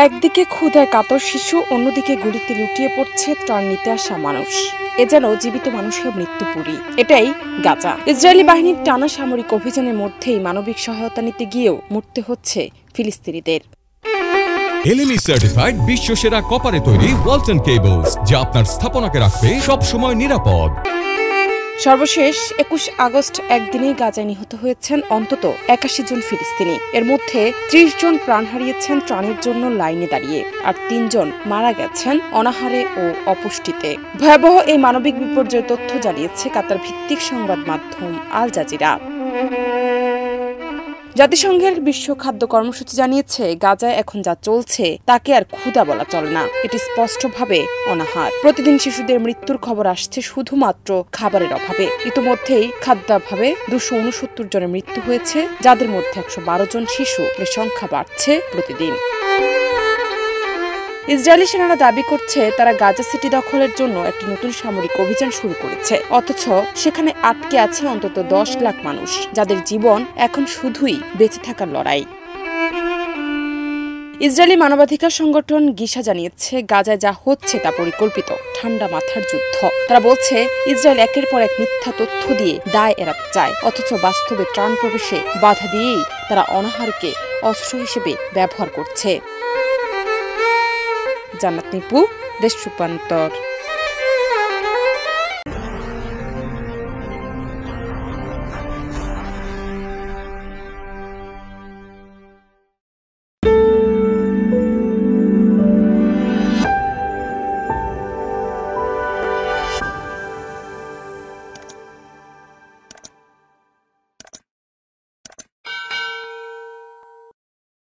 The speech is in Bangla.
একদিকে ক্ষুধায় কাতর শিশু, অন্যদিকে গুলিতে লুটিয়ে পড়ছে ত্রাণ নিতে আসা মানুষ। এ যেন জীবিত মানুষের মৃত্যুপুরী। এটাই গাজা। ইসরায়েলি বাহিনীর টানা সামরিক অভিযানের মধ্যেই মানবিক সহায়তা নিতে গিয়েও মরতে হচ্ছে ফিলিস্তিনিদের। এলএমই সার্টিফাইড বিশ্বসেরা কপারে তৈরি ওয়ালটন কেবলস, যা আপনার স্থাপনাকে রাখবে সব সময় নিরাপদ। সর্বশেষ ২১ আগস্ট একদিনেই গাজায় নিহত হয়েছেন অন্তত ৮১ জন ফিলিস্তিনি। এর মধ্যে ৩০ জন প্রাণ হারিয়েছেন ত্রাণের জন্য লাইনে দাঁড়িয়ে, আর ৩ জন মারা গেছেন অনাহারে ও অপুষ্টিতে। ভয়াবহ এই মানবিক বিপর্যয়ের তথ্য জানিয়েছে কাতার ভিত্তিক সংবাদ মাধ্যম আল জাজিরা। জাতিসংঘের বিশ্ব খাদ্য কর্মসূচি জানিয়েছে, গাজায় এখন যা চলছে তাকে আর ক্ষুধা বলা চলে না, এটি স্পষ্টভাবে অনাহার। প্রতিদিন শিশুদের মৃত্যুর খবর আসছে শুধুমাত্র খাবারের অভাবে। ইতিমধ্যেই খাদ্যাভাবে ২৬৯ জনের মৃত্যু হয়েছে, যাদের মধ্যে ১১২ জন শিশু। এর সংখ্যা বাড়ছে প্রতিদিন। ইসরায়েলি সেনারা দাবি করছে তারা গাজা সিটি দখলের জন্য একটি নতুন সামরিক অভিযান শুরু করেছে, অথচ সেখানে আটকে আছে অন্তত ১০ লাখ মানুষ, যাদের জীবন এখন শুধুই বেঁচে থাকার লড়াই। ইসরায়েলি মানবাধিকার সংগঠন গিসা জানিয়েছে, গাজায় যা হচ্ছে তা পরিকল্পিত ঠান্ডা মাথার যুদ্ধ। তারা বলছে, ইসরায়েল একের পর এক মিথ্যা তথ্য দিয়ে দায় এড়াতে চায়, অথচ বাস্তবে ত্রাণ প্রবেশে বাধা দিয়েই তারা অনাহারকে অস্ত্র হিসেবে ব্যবহার করছে। জান্নাত নিপু, দেশ রূপান্তর।